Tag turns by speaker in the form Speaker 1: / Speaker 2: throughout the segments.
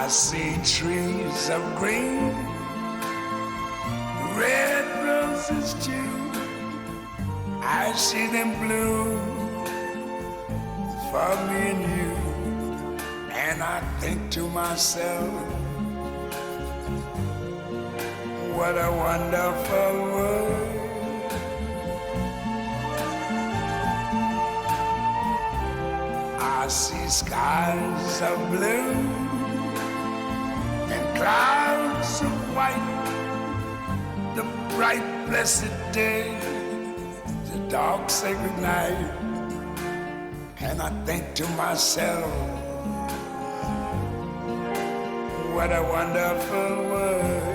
Speaker 1: I see trees of green, red roses too. I see them bloom for me and you. And I think to myself, what a wonderful world. I see skies of blue and clouds of white, the bright blessed day, the dark sacred night. And I think to myself, what a wonderful world.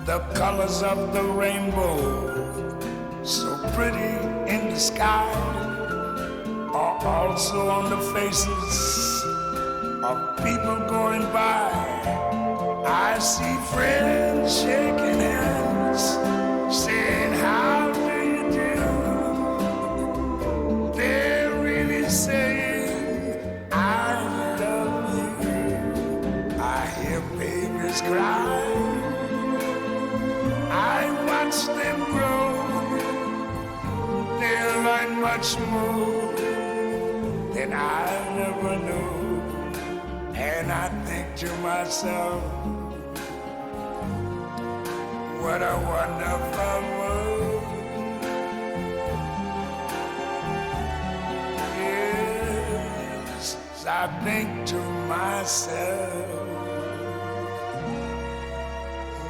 Speaker 1: The colors of the rainbow, so pretty in the sky, are also on the faces of people going by. I see friends shaking hands, saying, how do you do? They're really saying, I love you. I hear babies cry, I watch them grow. They'll learn much more than I never knew. And I think to myself, what a wonderful world. Yes, I think to myself,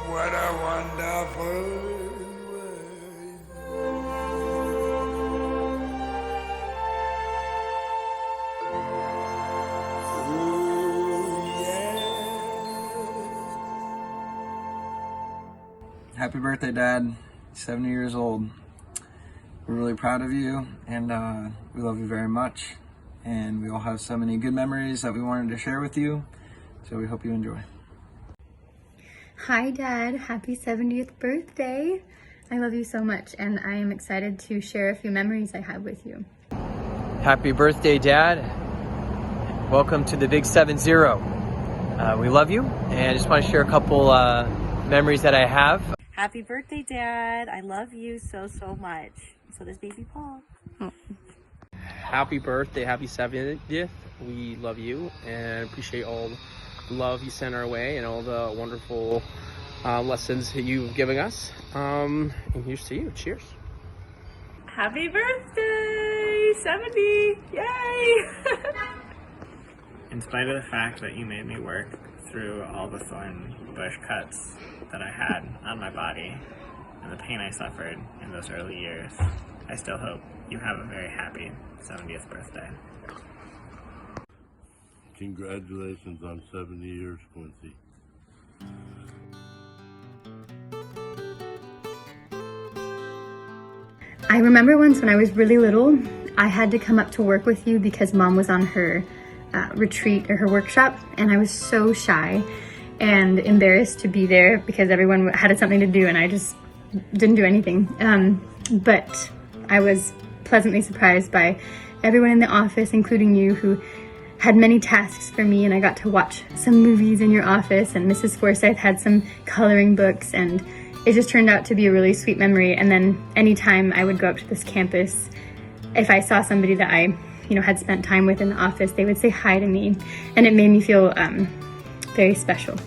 Speaker 1: what a wonderful world.
Speaker 2: Happy birthday, Dad. 70 years old. We're really proud of you, and we love you very much. And we all have so many good memories that we wanted to share with you, so we hope you enjoy.
Speaker 3: Hi, Dad. Happy 70th birthday. I love you so much, and I am excited to share a few memories I have with you.
Speaker 4: Happy birthday, Dad. Welcome to the Big 7-0. We love you, and I just want to share a couple memories that I have.
Speaker 5: Happy birthday, Dad. I love you so, so much. So does baby Paul.
Speaker 6: Happy birthday. Happy 70th. We love you and appreciate all the love you sent our way and all the wonderful lessons that you've given us. And here's to you. Cheers.
Speaker 5: Happy birthday, 70. Yay.
Speaker 7: In spite of the fact that you made me work through all the thorn bush cuts that I had on my body and the pain I suffered in those early years, I still hope you have a very happy 70th birthday.
Speaker 8: Congratulations on 70 years, Quincy.
Speaker 3: I remember once when I was really little, I had to come up to work with you because Mom was on her retreat or her workshop, and I was so shy and embarrassed to be there because everyone had something to do and I just didn't do anything. But I was pleasantly surprised by everyone in the office, including you, who had many tasks for me, and I got to watch some movies in your office, and Mrs. Forsyth had some coloring books, and it just turned out to be a really sweet memory. And then anytime I would go up to this campus, if I saw somebody that I had spent time with in the office, they would say hi to me, and it made me feel very special.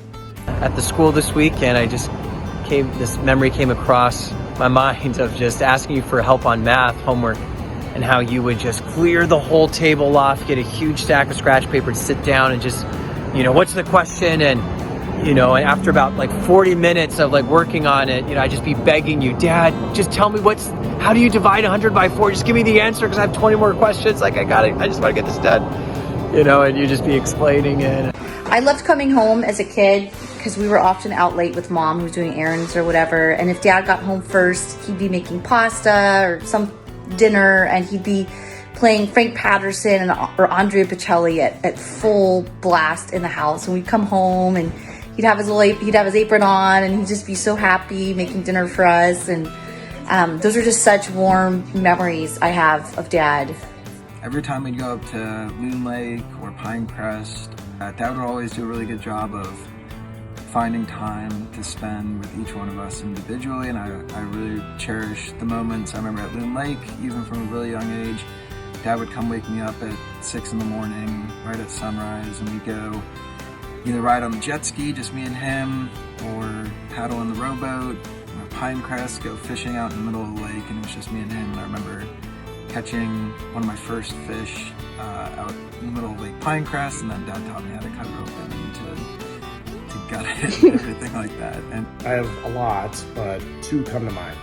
Speaker 4: At the school this week, and this memory came across my mind of just asking you for help on math homework, and how you would just clear the whole table off, get a huge stack of scratch paper and sit down and just, what's the question? And, and after about 40 minutes of working on it, I'd just be begging you, Dad, just tell me how do you divide 100 by 4? Just give me the answer because I have 20 more questions. I just want to get this done, and you just be explaining it.
Speaker 9: I loved coming home as a kid because we were often out late with Mom, who was doing errands or whatever. And if Dad got home first, he'd be making pasta or some dinner, and he'd be playing Frank Patterson or Andrea Bocelli at full blast in the house. And we'd come home and he'd have his apron on, and he'd just be so happy making dinner for us. And those are just such warm memories I have of Dad.
Speaker 2: every time we'd go up to Loon Lake or Pinecrest, Dad would always do a really good job of finding time to spend with each one of us individually, and I really cherish the moments. I remember at Loon Lake, even from a really young age, Dad would come wake me up at 6 in the morning, right at sunrise, and we'd go either ride on the jet ski, just me and him, or paddle in the rowboat, or Pinecrest, go fishing out in the middle of the lake, and it was just me and him. And I remember catching one of my first fish out in the middle of Lake Pinecrest, and then Dad taught me how to cut it open and to gut it and everything like that. And
Speaker 10: I have a lot, but two come to mind.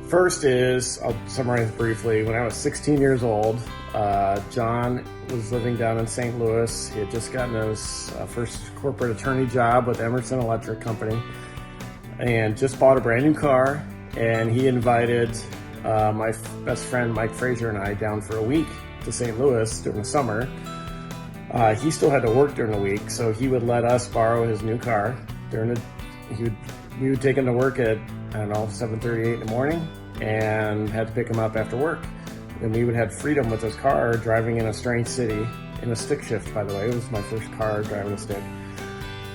Speaker 10: First is, I'll summarize briefly, when I was 16 years old, John was living down in St. Louis. He had just gotten his first corporate attorney job with Emerson Electric Company and just bought a brand new car, and he invited my best friend Mike Frazier and I down for a week to St. Louis during the summer. He still had to work during the week, so he would let us borrow his new car. We would take him to work at, I don't know, 7:30, 8 in the morning, and had to pick him up after work. And we would have freedom with his car, driving in a strange city, in a stick shift, by the way. It was my first car driving a stick.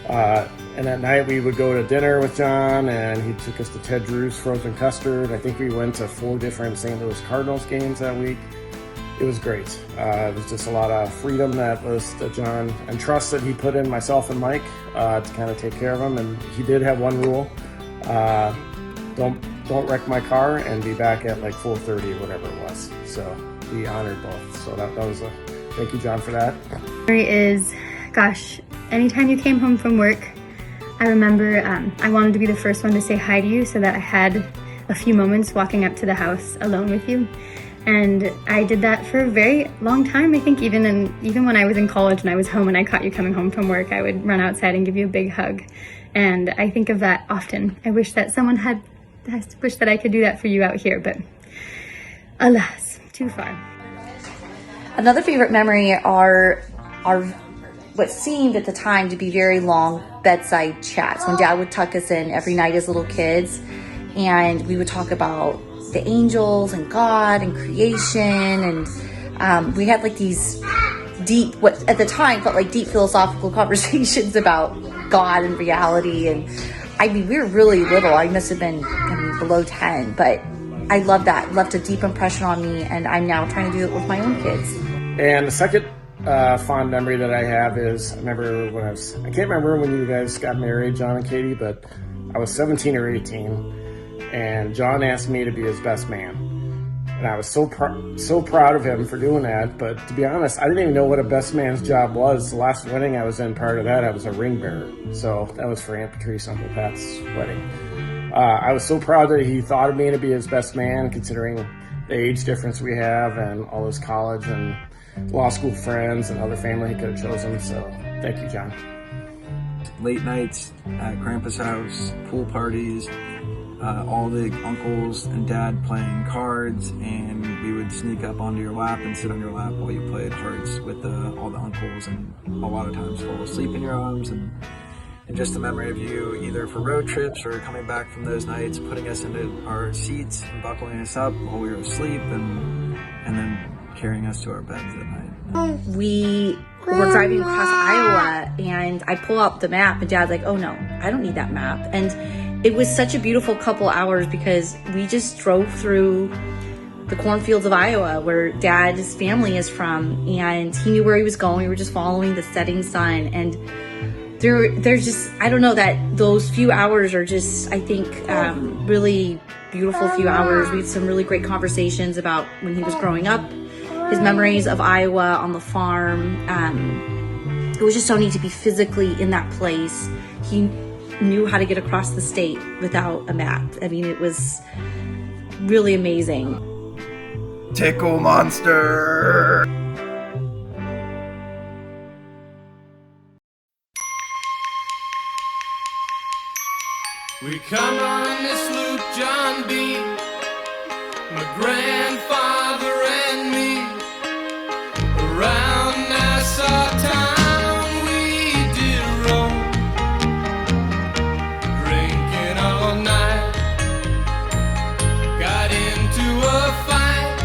Speaker 10: And at night we would go to dinner with John, and he took us to Ted Drew's Frozen Custard. I think we went to 4 different St. Louis Cardinals games that week. It was great. It was just a lot of freedom that John, and trust that he put in myself and Mike to kind of take care of him. And he did have one rule: don't wreck my car, and be back at like 4:30 or whatever it was. So we honored both. So that was a thank you, John, for that.
Speaker 3: Memory is, gosh, anytime you came home from work, I remember I wanted to be the first one to say hi to you, so that I had a few moments walking up to the house alone with you. And I did that for a very long time. I think even when I was in college and I was home and I caught you coming home from work, I would run outside and give you a big hug. And I think of that often. I wish that I could do that for you out here, but alas, too far.
Speaker 9: Another favorite memory are what seemed at the time to be very long bedside chats when Dad would tuck us in every night as little kids, and we would talk about the angels and God and creation, and we had like these deep, what at the time felt like deep philosophical conversations about God and reality. And I mean, we were really little. I must have been below 10, but I love that. It left a deep impression on me, and I'm now trying to do it with my own kids.
Speaker 10: And the second fond memory that I have is, I remember when I can't remember when you guys got married, John and Katie, but I was 17 or 18, and John asked me to be his best man. And I was so proud of him for doing that. But to be honest, I didn't even know what a best man's job was. The last wedding I was in, prior to that, I was a ring bearer. So that was for Aunt Patrice, Uncle Pat's wedding. I was so proud that he thought of me to be his best man, considering the age difference we have and all his college and law school friends and other family he could have chosen. So thank you, John.
Speaker 2: Late nights at Grandpa's house, pool parties, all the uncles and Dad playing cards, and we would sneak up onto your lap and sit on your lap while you played hearts with all the uncles, and a lot of times fall asleep in your arms. And just the memory of you, either for road trips or coming back from those nights, putting us into our seats and buckling us up while we were asleep, and then carrying us to our beds at night.
Speaker 9: We were driving across Iowa, and I pull out the map, and Dad's like, oh no, I don't need that map. And it was such a beautiful couple hours because we just drove through the cornfields of Iowa where Dad's family is from, and he knew where he was going. We were just following the setting sun, and there's just, I don't know, that those few hours are just, I think, really beautiful few hours. We had some really great conversations about when he was growing up, his memories of Iowa on the farm. It was just so neat to be physically in that place. He knew how to get across the state without a map. I mean, it was really amazing.
Speaker 2: Tickle monster!
Speaker 1: We come on this loop, John B., my grandfather and me, around Nassau town we did roam, drinking all night, got into a fight,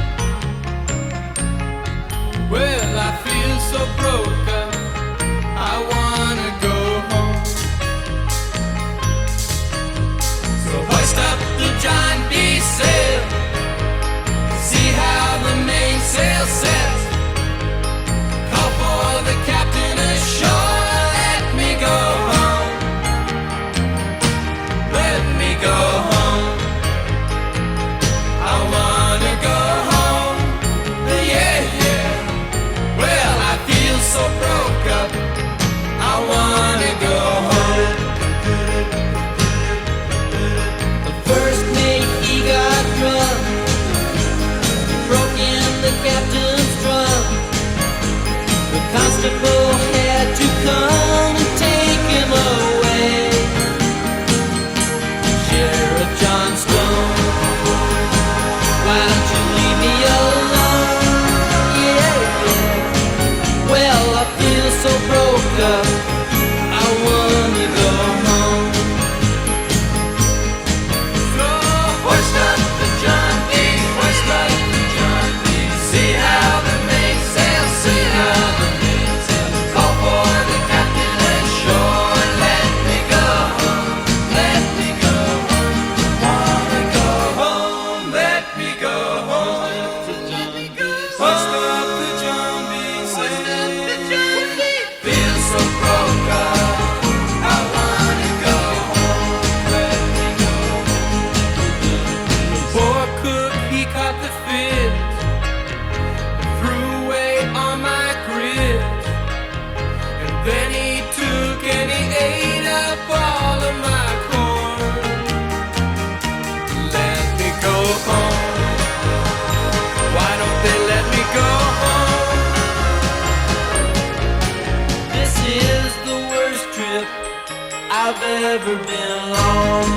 Speaker 11: never been alone.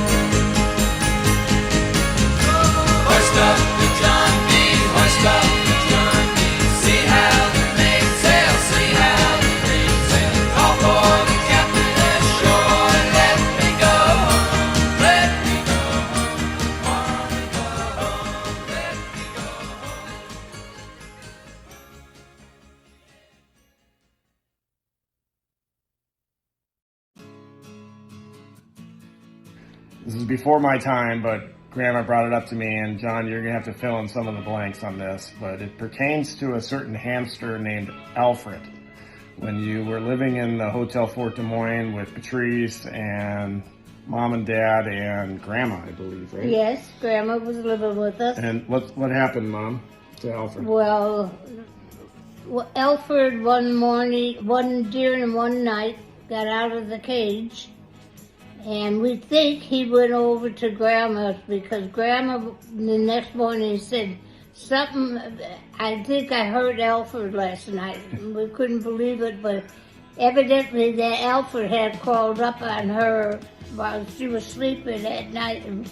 Speaker 11: Hoist up the John B. Hoist up the John B. See how the mainsail, see how the mainsail. Call for the captain ashore and let me go home. Let me go home. Wanna go home. Let me go home.
Speaker 10: This is before my time, but Grandma brought it up to me, and John, you're going to have to fill in some of the blanks on this, but it pertains to a certain hamster named Alfred. When you were living in the Hotel Fort Des Moines with Patrice and Mom and Dad and Grandma, I believe, right?
Speaker 12: Yes, Grandma was living with us.
Speaker 10: And what happened, Mom, to Alfred?
Speaker 12: Well, Alfred during one night, got out of the cage, and we think he went over to Grandma's because Grandma the next morning said, something, I think I heard Alfred last night. We couldn't believe it, but evidently that Alfred had crawled up on her while she was sleeping at night and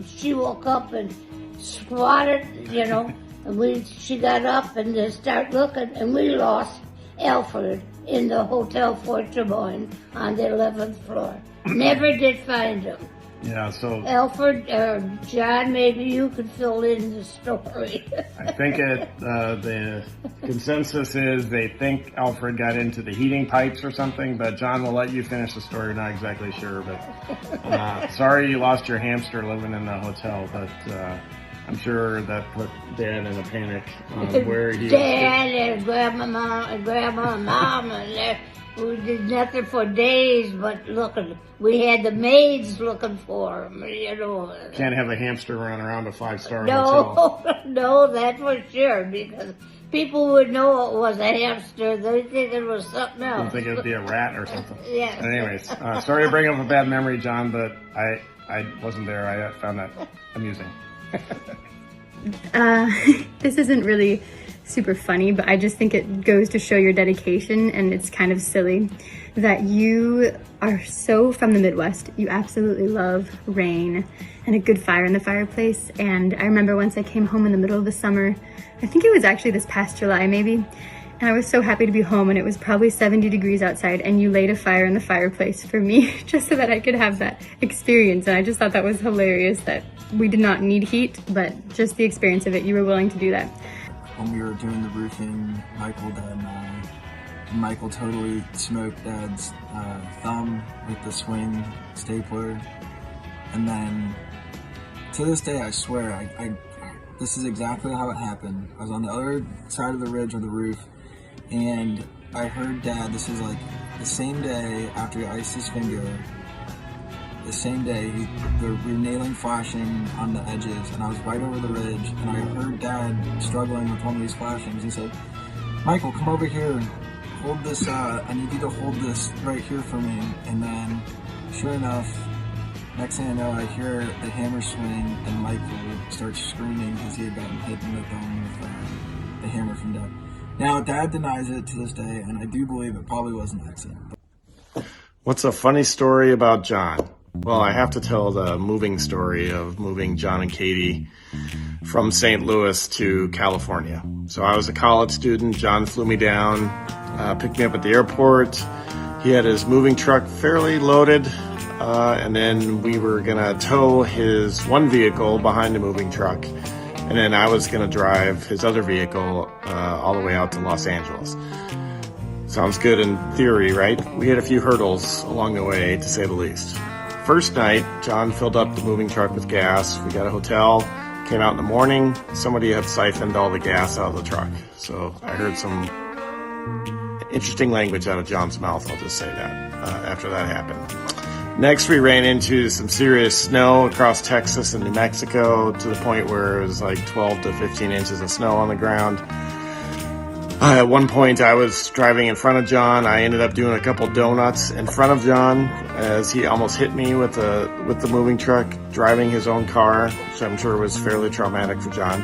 Speaker 12: she woke up and squatted, and she got up and just started looking, and we lost Alfred in the Hotel Fort Des Moines on the 11th floor. Never did find him.
Speaker 10: Yeah, so
Speaker 12: Alfred or John, maybe you could fill in the story.
Speaker 10: I think the consensus is they think Alfred got into the heating pipes or something, but John will let you finish the story. We're not exactly sure, but sorry you lost your hamster living in the hotel, but I'm sure that put Dad in a panic on where he
Speaker 12: Dad and Grandma and Mom and we did nothing for days but looking. We had the maids looking for him,
Speaker 10: Can't have a hamster running around a 5-star hotel.
Speaker 12: No, that's for sure, because people would know it was a hamster. They think it was something else.
Speaker 10: You'd think it'd be a rat or something.
Speaker 12: Yeah.
Speaker 10: Anyways, sorry to bring up a bad memory, John, but I wasn't there. I found that amusing.
Speaker 3: This isn't really super funny, but I just think it goes to show your dedication, and it's kind of silly that you are so from the Midwest. You absolutely love rain and a good fire in the fireplace. And I remember once I came home in the middle of the summer, I think it was actually this past July maybe, and I was so happy to be home, and it was probably 70 degrees outside, and you laid a fire in the fireplace for me just so that I could have that experience. And I just thought that was hilarious that we did not need heat, but just the experience of it, you were willing to do that.
Speaker 2: When we were doing the roofing, Michael totally smoked Dad's thumb with the swing stapler. And then, to this day, I swear, this is exactly how it happened. I was on the other side of the ridge of the roof, and I heard Dad, this is like the same day after he iced his finger, the same day, we were nailing flashing on the edges, and I was right over the ridge, and I heard Dad struggling with one of these flashings. He said, Michael, come over here, hold this, I need you to hold this right here for me. And then, sure enough, next thing I know, I hear the hammer swing, and Michael starts screaming because he had gotten hit in the thumb with the hammer from Dad. Now, Dad denies it to this day, and I do believe it probably was an accident.
Speaker 10: What's a funny story about John? Well, I have to tell the moving story of moving John and Katie from St. Louis to California. So I was a college student. John flew me down, picked me up at the airport. He had his moving truck fairly loaded, and then we were gonna tow his one vehicle behind the moving truck, and then I was gonna drive his other vehicle all the way out to Los Angeles. Sounds good in theory, right? We had a few hurdles along the way, to say the least. First night, John filled up the moving truck with gas. We got a hotel, came out in the morning. Somebody had siphoned all the gas out of the truck. So I heard some interesting language out of John's mouth, I'll just say that, after that happened. Next, we ran into some serious snow across Texas and New Mexico, to the point where it was like 12 to 15 inches of snow on the ground. At one point, I was driving in front of John. I ended up doing a couple donuts in front of John as he almost hit me with the moving truck, driving his own car, which I'm sure was fairly traumatic for John.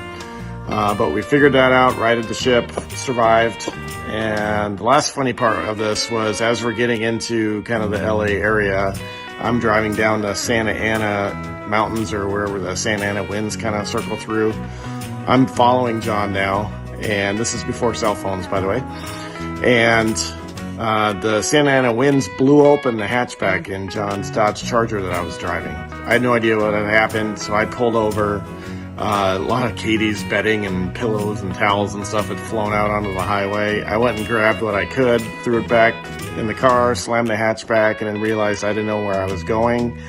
Speaker 10: But we figured that out, righted the ship, survived. And the last funny part of this was, as we're getting into kind of the LA area, I'm driving down the Santa Ana mountains, or wherever the Santa Ana winds kind of circle through. I'm following John now, and this is before cell phones, by the way. And the Santa Ana winds blew open the hatchback in John's Dodge Charger that I was driving. I had no idea what had happened, so I pulled over. A lot of Katie's bedding and pillows and towels and stuff had flown out onto the highway. I went and grabbed what I could, threw it back in the car, slammed the hatchback, and then realized I didn't know where I was going.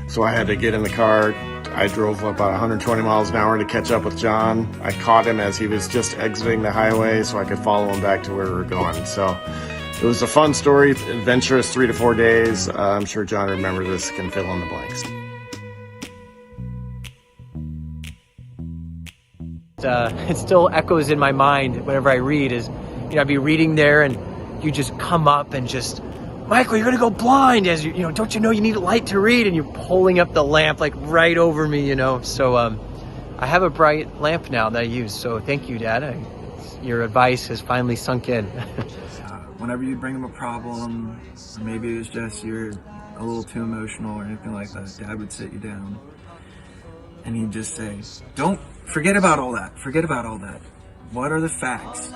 Speaker 10: So I had to get in the car. I drove about 120 miles an hour to catch up with John. I caught him as he was just exiting the highway so I could follow him back to where we were going. So it was a fun story, adventurous 3 to 4 days. I'm sure John remembers this, can fill in the blanks.
Speaker 4: It still echoes in my mind whenever I read is, I'd be reading there and you just come up and just, Michael, you're gonna go blind, as don't you know you need a light to read? And you're pulling up the lamp like right over me, So I have a bright lamp now that I use. So thank you, Dad. Your advice has finally sunk in.
Speaker 2: Whenever you bring him a problem, or maybe it was just you're a little too emotional or anything like that, Dad would sit you down and he'd just say, don't forget about all that. Forget about all that. What are the facts?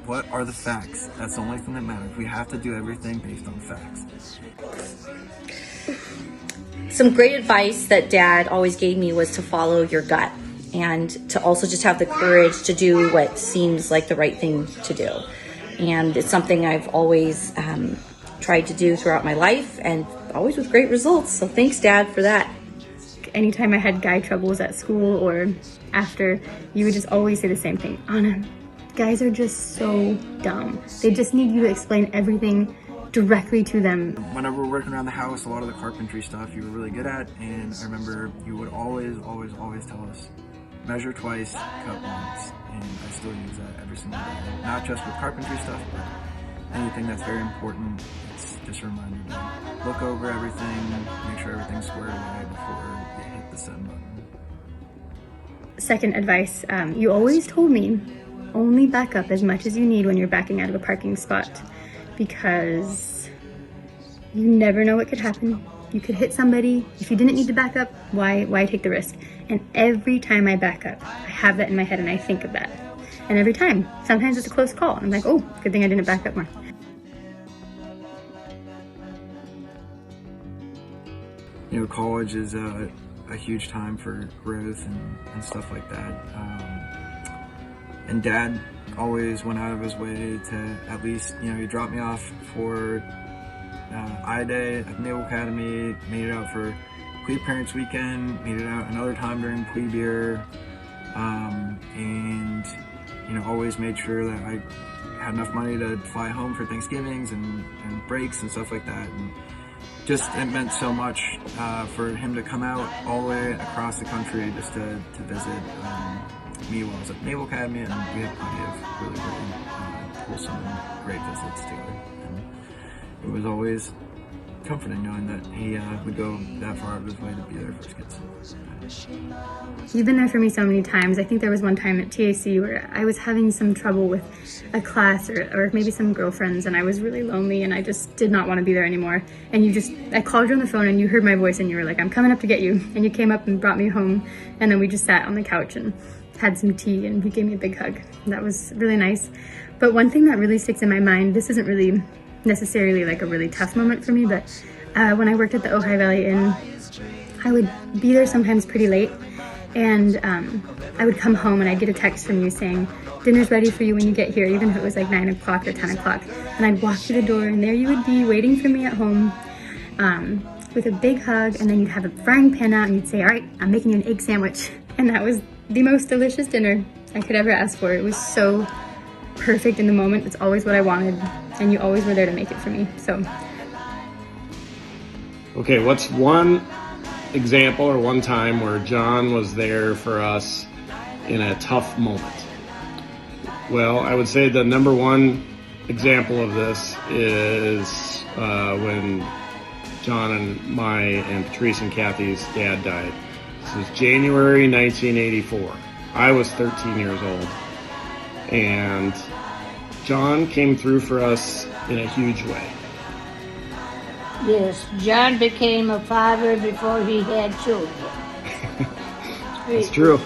Speaker 2: What are the facts? That's the only thing that matters. We have to do everything based on facts.
Speaker 9: Some great advice that Dad always gave me was to follow your gut and to also just have the courage to do what seems like the right thing to do. And it's something I've always tried to do throughout my life, and always with great results. So thanks, Dad, for that.
Speaker 3: Anytime I had guy troubles at school or after, you would just always say the same thing. Anna, guys are just so dumb. They just need you to explain everything directly to them.
Speaker 2: Whenever we're working around the house, a lot of the carpentry stuff you were really good at, and I remember you would always tell us, measure twice, cut once, and I still use that every single day. Not just with carpentry stuff, but anything that's very important. It's just a reminder to look over everything, make sure everything's squared away before you hit the send button.
Speaker 3: Second advice, you always told me, only back up as much as you need when you're backing out of a parking spot, because you never know what could happen. You could hit somebody. If you didn't need to back up, why take the risk? And every time I back up, I have that in my head and I think of that. And every time, sometimes it's a close call. I'm like, oh, good thing I didn't back up more.
Speaker 2: College is a huge time for growth and stuff like that. And Dad always went out of his way to at least, he dropped me off for I-Day at Naval Academy, made it out for Quee Parents Weekend, made it out another time during Quee Beer, and always made sure that I had enough money to fly home for Thanksgivings and breaks and stuff like that. And just it meant so much for him to come out all the way across the country just to visit me while I was at Naval Academy, and we had plenty of really wholesome and great visits to it. And it was always comforting knowing that he would go that far out of his way to be there for his kids.
Speaker 3: You've been there for me so many times. I think there was one time at TAC where I was having some trouble with a class or maybe some girlfriends, and I was really lonely and I just did not want to be there anymore. And I called you on the phone and you heard my voice and you were like, I'm coming up to get you. And you came up and brought me home, and then we just sat on the couch and had some tea and you gave me a big hug. That was really nice. But one thing that really sticks in my mind, this isn't really necessarily like a really tough moment for me, but when I worked at the Ojai Valley Inn, I would be there sometimes pretty late, and I would come home and I'd get a text from you saying, dinner's ready for you when you get here, even if it was like 9 o'clock or 10 o'clock. And I'd walk through the door and there you would be waiting for me at home with a big hug, and then you'd have a frying pan out and you'd say, all right, I'm making you an egg sandwich. And that was the most delicious dinner I could ever ask for. It was so perfect in the moment. It's always what I wanted, and you always were there to make it for me. So.
Speaker 10: Okay, what's one example or one time where John was there for us in a tough moment? Well, I would say the number one example of this is when John and Patrice and Kathy's dad died. This was January 1984. I was 13 years old, and John came through for us in a huge way.
Speaker 12: Yes, John became a father before he had children.
Speaker 10: It's true.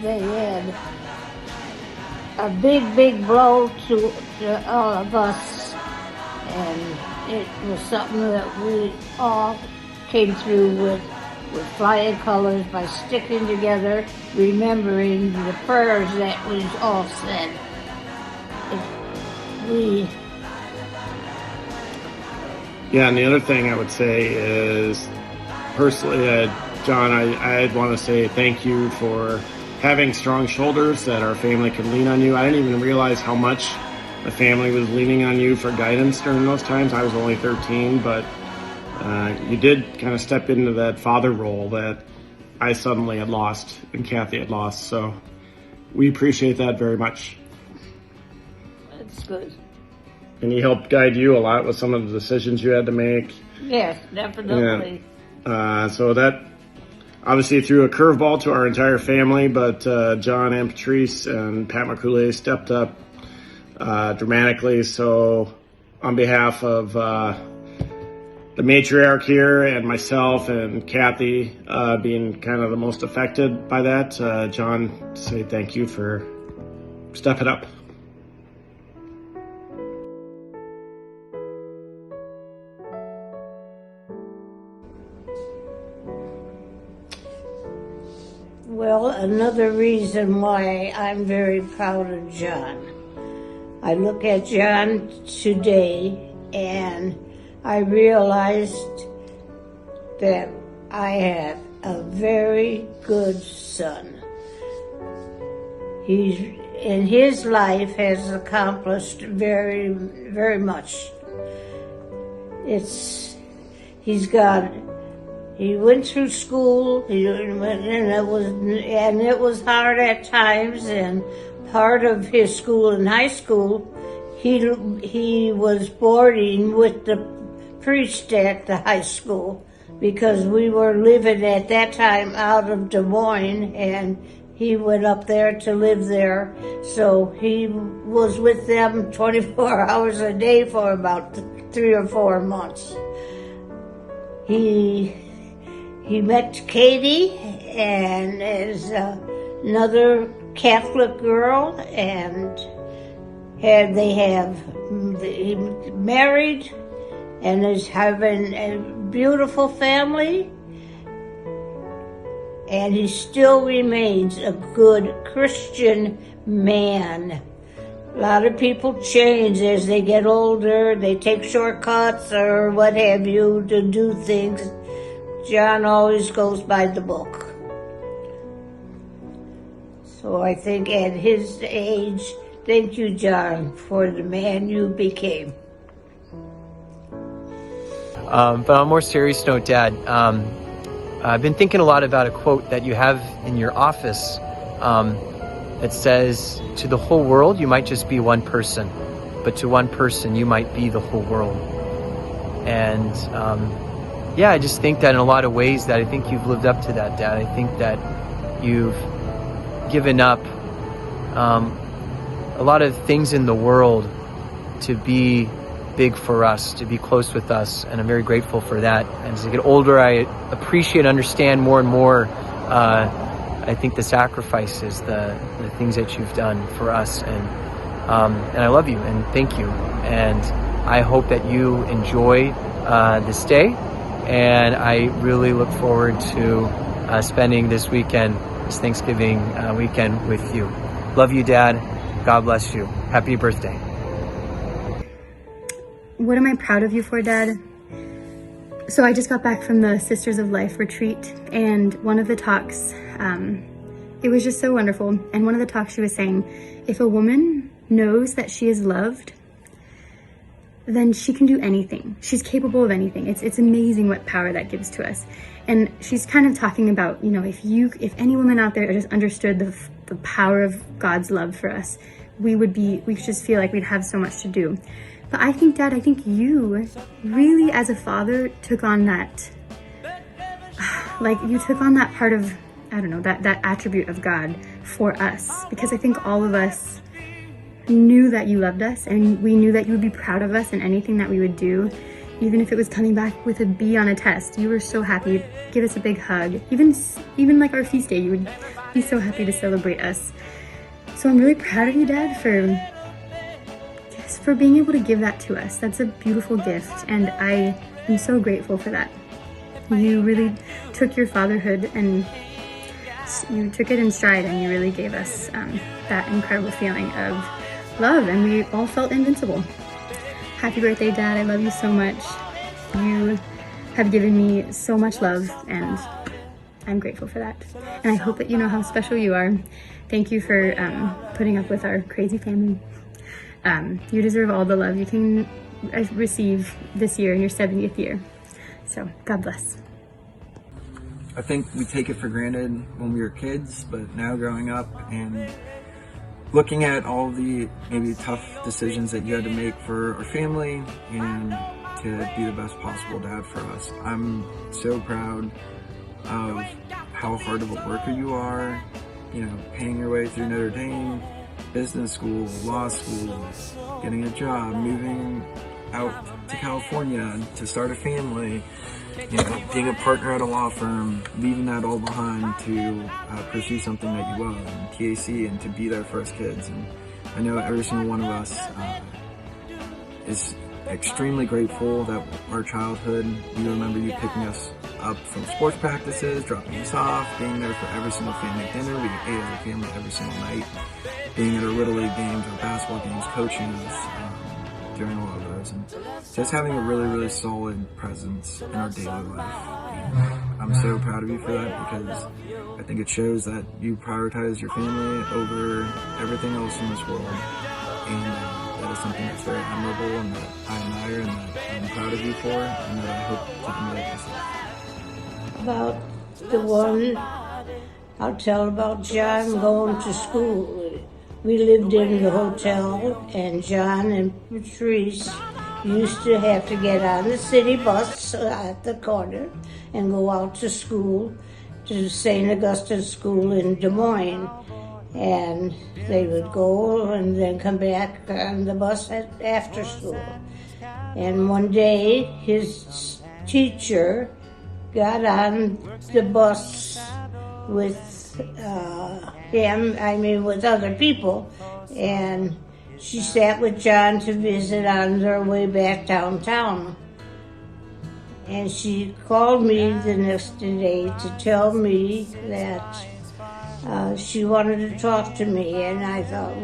Speaker 12: They had a big blow to all of us, and it was something that we all came through with flying colors by sticking together, remembering the prayers that we all said.
Speaker 10: Yeah, and the other thing I would say is, personally, John, I'd want to say thank you for having strong shoulders that our family could lean on you. I didn't even realize how much the family was leaning on you for guidance during those times. I was only 13, but you did kind of step into that father role that I suddenly had lost and Kathy had lost. So we appreciate that very much.
Speaker 12: That's good.
Speaker 10: And he helped guide you a lot with some of the decisions you had to make.
Speaker 12: Yes, definitely.
Speaker 10: So that obviously threw a curveball to our entire family, but John and Patrice and Pat McCooley stepped up dramatically. So on behalf of the matriarch here and myself and Kathy being kind of the most affected by that, John, say thank you for stepping up.
Speaker 12: Well, another reason why I'm very proud of John. I look at John today and I realized that I have a very good son. He's in his life has accomplished very, very much. He went through school, and it was hard at times, and part of his school in high school, he was boarding with the priest at the high school because we were living at that time out of Des Moines, and he went up there to live there. So he was with them 24 hours a day for about 3 or 4 months. He met Katie, and is another Catholic girl, and he married and is having a beautiful family, and he still remains a good Christian man. A lot of people change as they get older. They take shortcuts or what have you to do things. John always goes by the book. So I think at his age, thank you, John, for the man you became.
Speaker 4: But on a more serious note, Dad, I've been thinking a lot about a quote that you have in your office that says, to the whole world, you might just be one person, but to one person, you might be the whole world. And I just think that in a lot of ways that I think you've lived up to that, Dad. I think that you've given up a lot of things in the world to be big for us, to be close with us, and I'm very grateful for that. And as I get older, I appreciate, understand more and more I think the sacrifices, the things that you've done for us, and I love you and thank you, and I hope that you enjoy this day, and I really look forward to spending this weekend, this Thanksgiving weekend with you. Love you, Dad. God bless you. Happy birthday.
Speaker 3: What am I proud of you for, Dad? So I just got back from the Sisters of Life retreat, and one of the talks, it was just so wonderful. And one of the talks she was saying, if a woman knows that she is loved, then she can do anything. She's capable of anything. It's amazing what power that gives to us. And she's kind of talking about, if any woman out there just understood the power of God's love for us, we just feel like we'd have so much to do. But I think, Dad, you really, as a father, took on that, you took on that part of, that attribute of God for us. Because I think all of us knew that you loved us, and we knew that you would be proud of us in anything that we would do. even if it was coming back with a B on a test, you were so happy. You'd give us a big hug. Even like our feast day, you would be so happy to celebrate us. So I'm really proud of you, Dad, for being able to give that to us. That's a beautiful gift, and I am so grateful for that. You really took your fatherhood and you took it in stride, and you really gave us that incredible feeling of love, and we all felt invincible. Happy birthday, Dad. I love you so much. You have given me so much love, and I'm grateful for that. And I hope that you know how special you are. Thank you for putting up with our crazy family. You deserve all the love you can receive this year in your 70th year. So God bless.
Speaker 2: I think we take it for granted when we were kids, but now growing up and looking at all the maybe tough decisions that you had to make for our family and to be the best possible dad for us. I'm so proud of how hard of a worker you are, you know, paying your way through Notre Dame, business school, law school, getting a job, moving out to California to start a family, you know, being a partner at a law firm, leaving that all behind to pursue something that you love, and TAC, and to be there for us kids. And I know every single one of us is extremely grateful that our childhood, we remember you picking us up from sports practices, dropping us off, being there for every single family dinner. We ate as a family every single night, being at our Little League games, our basketball games, coaching us during all of those, and just having a really, really solid presence in our daily life. And I'm so proud of you for that, because I think it shows that you prioritize your family over everything else in this world, and that is something that's very admirable and that I admire and that I'm proud of you for, and that I hope to emulate myself.
Speaker 12: About the one, I'll tell about John going to school. We lived in the hotel, and John and Patrice used to have to get on the city bus at the corner and go out to school, to St. Augustine School in Des Moines. And they would go and then come back on the bus after school. And one day, his teacher got on the bus with with other people, and she sat with John to visit on their way back downtown. And she called me the next day to tell me that she wanted to talk to me, and I thought,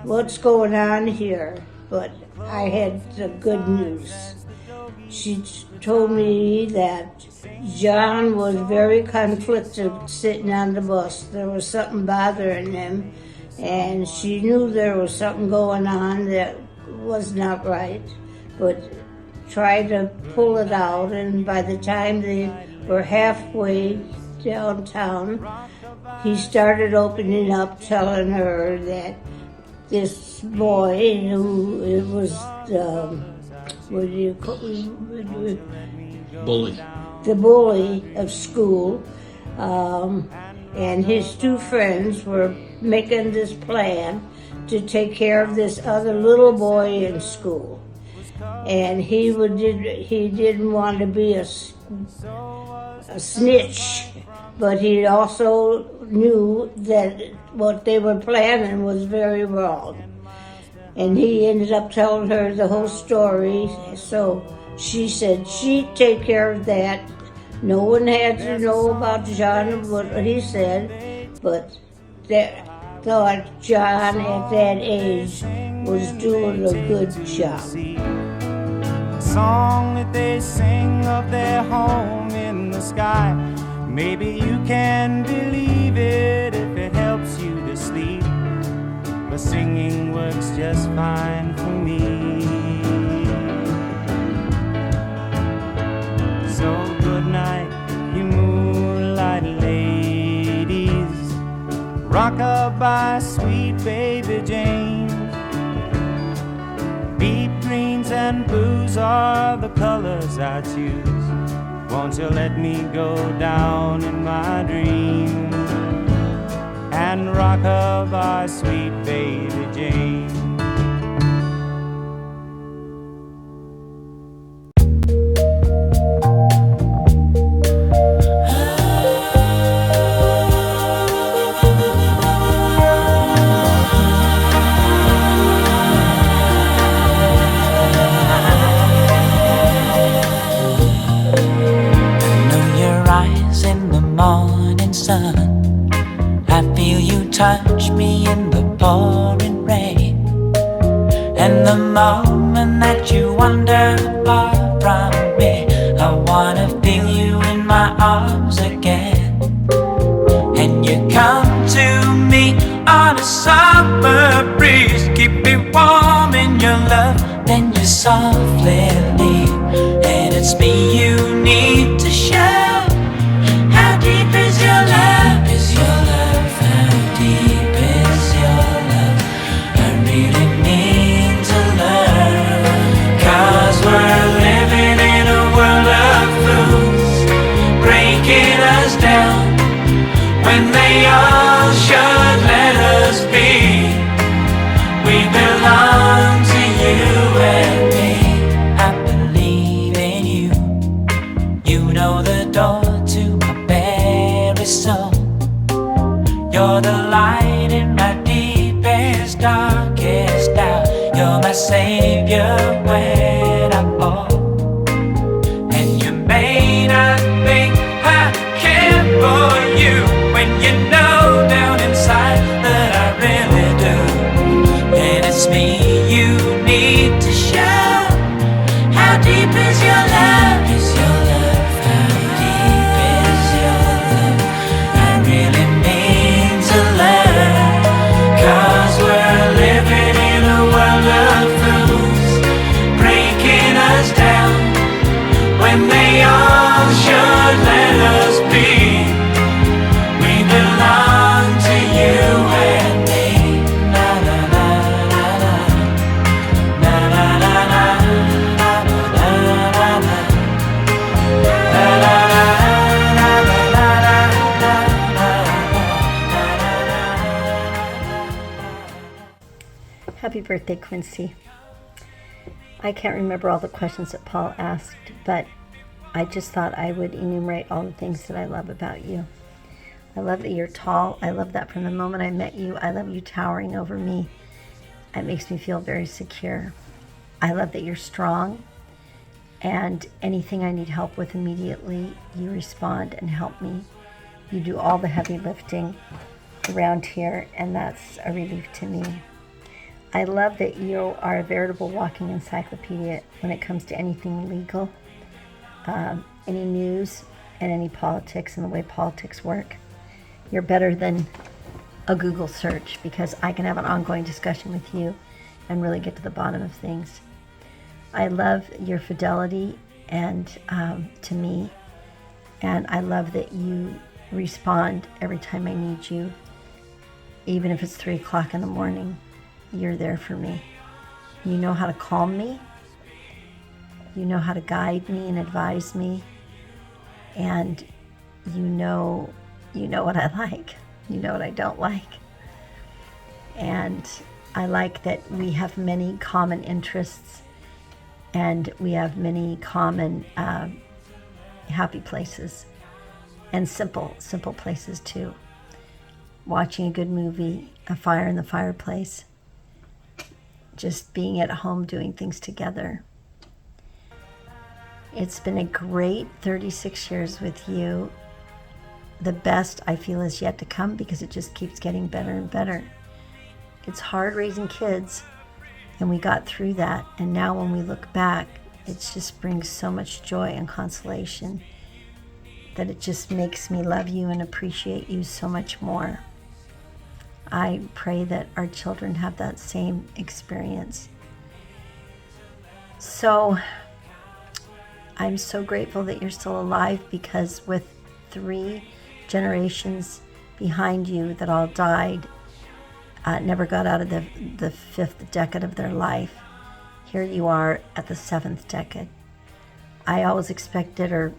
Speaker 12: what's going on here? But I had the good news. She told me that John was very conflicted sitting on the bus. There was something bothering him, and she knew there was something going on that was not right, but tried to pull it out. And by the time they were halfway downtown, he started opening up, telling her that this boy, who it was what do you call it?
Speaker 13: Bully.
Speaker 12: The bully of school, and his two friends were making this plan to take care of this other little boy in school. And he didn't want to be a snitch, but he also knew that what they were planning was very wrong. And he ended up telling her the whole story, so she said she'd take care of that. No one had to know about John and what he said, but they thought John at that age was doing a good job.
Speaker 14: Song that they sing of their home in the sky. Maybe you can believe it if it helps you to sleep. But singing works just fine for me. So good night, you moonlight ladies. Rock-a-bye, sweet baby Jane. Deep greens and blues are the colors I choose. Won't you let me go down in my dreams and rock-a-bye, sweet baby Jane.
Speaker 11: in the morning sun. I feel you touch me in the pouring rain. And the moment that you wander far from me, I wanna feel you in my arms again. And you come to me on a summer breeze, keep me warm in your love, then you softly leave. And it's me you need to show. How deep is your love? Is your love? How deep is your love? I really need to learn. 'Cause we're living in a world of fools, breaking us down when they all should let us be. We belong to you and me. I believe in you. You know the door to my very soul. You're the light in my deepest, darkest doubt. You're my savior when I fall. And you may not think I care for you, when you know down inside that I really do. And it's me you need to show. How deep is your love? Is your love? How deep is your love? I really need to learn. 'Cause we're living in a world of fools, breaking us down when they all should let us be. We belong to you and me. Na na na na na. Na na na na. Na na na na. Na na
Speaker 13: Happy birthday, Quincy. I can't remember all the questions that Paul asked, but I just thought I would enumerate all the things that I love about you. I love that you're tall. I love that from the moment I met you. I love you towering over me. It makes me feel very secure. I love that you're strong, and anything I need help with immediately, you respond and help me. You do all the heavy lifting around here, and that's a relief to me. I love that you are a veritable walking encyclopedia when it comes to anything legal, any news, and any politics and the way politics work. You're better than a Google search, because I can have an ongoing discussion with you and really get to the bottom of things. I love your fidelity and to me, and I love that you respond every time I need you, even if it's 3 o'clock in the morning. You're there for me. You know how to calm me. You know how to guide me and advise me. And you know what I like. You know what I don't like. And I like that we have many common interests, and we have many common happy places, and simple places too. Watching a good movie, a fire in the fireplace, just being at home doing things together. It's been a great 36 years with you. The best, I feel, is yet to come, because it just keeps getting better and better. It's hard raising kids, and we got through that. And now when we look back, it just brings so much joy and consolation that it just makes me love you and appreciate you so much more. I pray that our children have that same experience. So I'm so grateful that you're still alive, because with 3 generations behind you that all died, never got out of the 5th decade of their life, here you are at the 7th decade. I always expected or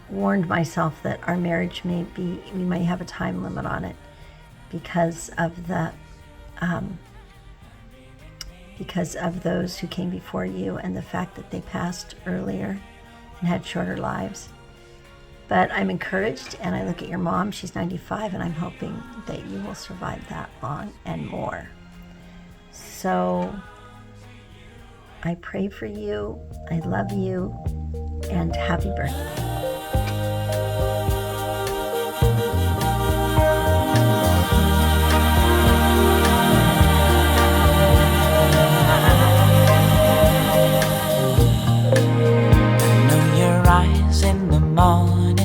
Speaker 13: warned myself that our marriage we might have a time limit on it, because of those who came before you, and the fact that they passed earlier and had shorter lives. But I'm encouraged, and I look at your mom, she's 95, and I'm hoping that you will survive that long and more. So I pray for you, I love you, and happy birthday.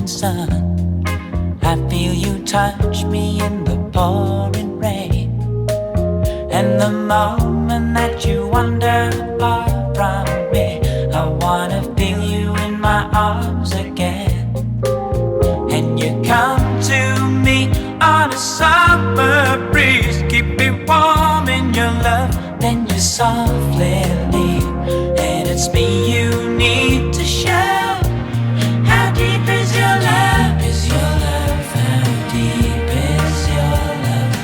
Speaker 11: morning sun. I feel you touch me in the pouring rain. And the moment that you wander far from me, I wanna feel you in my arms again. And you come to me on a summer breeze, keep me warm in your love, then you softly leave. And it's me you need to show. How deep is your love? Is your love? How deep is your love?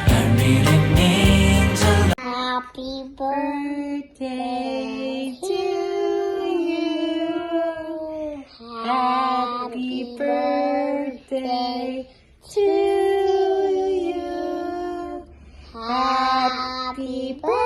Speaker 11: I really need to love.
Speaker 12: Happy birthday to you. Happy birthday to you. Happy birthday.